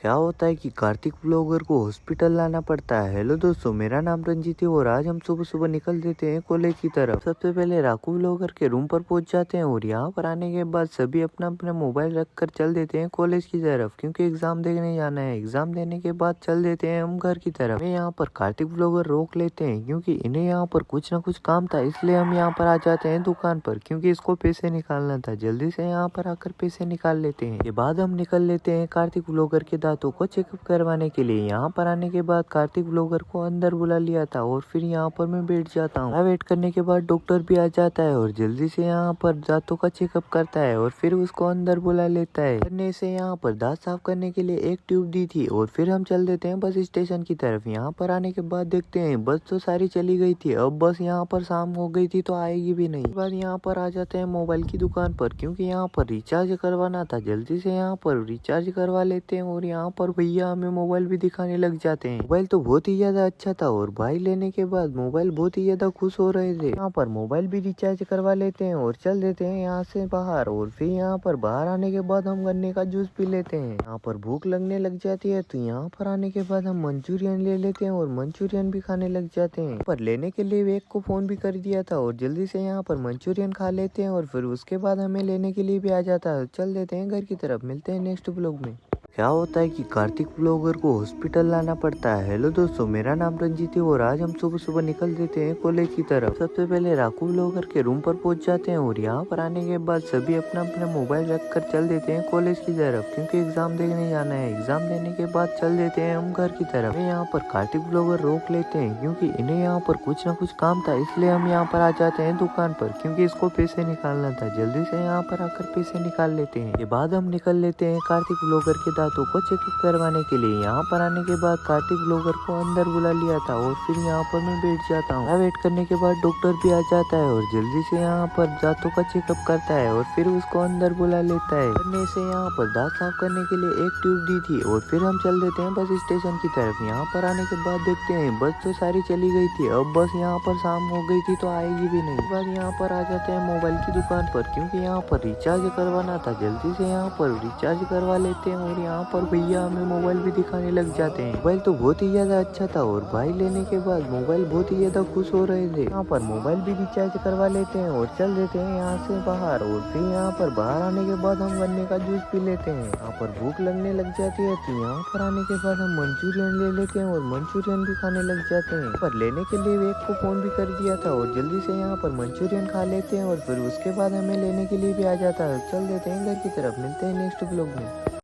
क्या होता है कि कार्तिक ब्लॉगर को हॉस्पिटल लाना पड़ता है। हेलो दोस्तों, मेरा नाम रंजीत है और आज हम सुबह सुबह निकल देते हैं कॉलेज की तरफ। सबसे पहले राकू ब्लॉगर के रूम पर पहुंच जाते हैं और यहाँ पर आने के बाद सभी अपना अपना मोबाइल रखकर चल देते हैं कॉलेज की तरफ, क्योंकि एग्जाम देने जाना है। एग्जाम देने के बाद चल देते हैं हम घर की तरफ। यहाँ पर कार्तिक ब्लॉगर रोक लेते हैं क्योंकि इन्हें यहाँ पर कुछ ना कुछ काम था, इसलिए हम यहाँ पर आ जाते हैं दुकान पर, क्योंकि इसको पैसे निकालना था। जल्दी से यहाँ पर आकर पैसे निकाल लेते हैं। के बाद हम निकल लेते हैं कार्तिक ब्लॉगर के दांतों को चेकअप करवाने के लिए। यहाँ पर आने के बाद कार्तिक ब्लॉगर को अंदर बुला लिया था और फिर यहाँ पर मैं बैठ जाता हूँ। वेट करने के बाद डॉक्टर भी आ जाता है और जल्दी से यहाँ पर दांतों का चेकअप करता है और फिर उसको अंदर बुला लेता है। करने से यहाँ पर दांत साफ करने के लिए एक ट्यूब दी थी और फिर हम चल देते हैं बस स्टेशन की तरफ। यहाँ पर आने के बाद देखते हैं बस तो सारी चली गई थी, अब बस यहाँ पर शाम हो गई थी तो आएगी भी नहीं। बाद यहाँ पर आ जाते हैं मोबाइल की दुकान पर, क्योंकि यहाँ पर रिचार्ज करवाना था। जल्दी से यहाँ पर रिचार्ज करवा लेते हैं और यहाँ पर भैया हमें मोबाइल भी दिखाने लग जाते हैं। मोबाइल तो बहुत ही ज्यादा अच्छा था और भाई लेने के बाद मोबाइल बहुत ही ज्यादा खुश हो रहे थे। यहाँ पर मोबाइल भी रिचार्ज करवा लेते हैं और चल देते हैं यहाँ से बाहर। और फिर यहाँ पर बाहर आने के बाद हम गन्ने का जूस पी लेते हैं। यहाँ पर भूख लगने लग जाती है तो यहाँ पर आने के बाद हम मंचूरियन ले लेते हैं और मंचूरियन भी खाने लग जाते हैं। पर लेने के लिए एक को फोन भी कर दिया था और जल्दी से यहाँ पर मंचूरियन खा लेते हैं और फिर उसके बाद हमें लेने के लिए भी आ जाता है। चल देते हैं घर की तरफ। मिलते हैं नेक्स्ट ब्लॉग में। क्या होता है कि कार्तिक ब्लॉगर को हॉस्पिटल लाना पड़ता है। हेलो दोस्तों, मेरा नाम रंजीत है और आज हम सुबह सुबह निकल देते हैं कॉलेज की तरफ। सबसे पहले राकू ब्लॉगर के रूम पर पहुंच जाते हैं और यहाँ पर आने के बाद सभी अपना अपना मोबाइल रखकर चल देते हैं कॉलेज की तरफ, क्योंकि एग्जाम देने जाना है। एग्जाम देने के बाद चल देते हैं हम घर की तरफ। यहाँ पर कार्तिक ब्लॉगर रोक लेते हैं क्योंकि इन्हें यहाँ पर कुछ ना कुछ काम था, इसलिए हम यहाँ पर आ जाते हैं दुकान पर, क्योंकि इसको पैसे निकालना था। जल्दी से यहाँ पर आकर पैसे निकाल लेते हैं। के बाद हम निकल लेते हैं कार्तिक ब्लॉगर के दांतों को चेकअप करवाने के लिए। यहाँ पर आने के बाद कार्तिक ब्लॉगर को अंदर बुला लिया था और फिर यहाँ पर मैं बैठ जाता हूँ। वेट करने के बाद डॉक्टर भी आ जाता है और जल्दी से यहाँ पर दांतों का चेकअप करता है और फिर उसको अंदर बुला लेता है। करने से यहाँ पर दांत साफ करने के लिए एक ट्यूब दी थी और फिर हम चल देते हैं बस स्टेशन की तरफ। यहाँ पर आने के बाद देखते हैं बस तो सारी चली गई थी, अब बस यहाँ पर शाम हो गई थी तो आएगी भी नहीं। बाद यहाँ पर आ जाते हैं मोबाइल की दुकान पर, क्योंकि यहाँ पर रिचार्ज करवाना था। जल्दी से यहाँ पर रिचार्ज करवा लेते हैं और यहाँ पर भैया हमें मोबाइल भी दिखाने लग जाते हैं। मोबाइल तो बहुत ही ज्यादा अच्छा था और भाई लेने के बाद मोबाइल बहुत ही ज्यादा खुश हो रहे थे। यहाँ पर मोबाइल भी रिचार्ज करवा लेते हैं और चल देते हैं यहाँ से बाहर। और फिर यहाँ पर बाहर आने के बाद हम गन्ने का जूस पी लेते हैं। यहाँ पर भूख लगने लग जाती है तो यहाँ पर आने के बाद हम मंचूरियन ले लेते हैं और मंचूरियन भी खाने लग जाते हैं। पर लेने के लिए एक को फोन भी कर दिया था और जल्दी से यहाँ पर मंचूरियन खा लेते हैं और फिर उसके बाद हमें लेने के लिए भी आ जाता है। चल देते हैं घर की तरफ। मिलते हैं नेक्स्ट ब्लॉग में।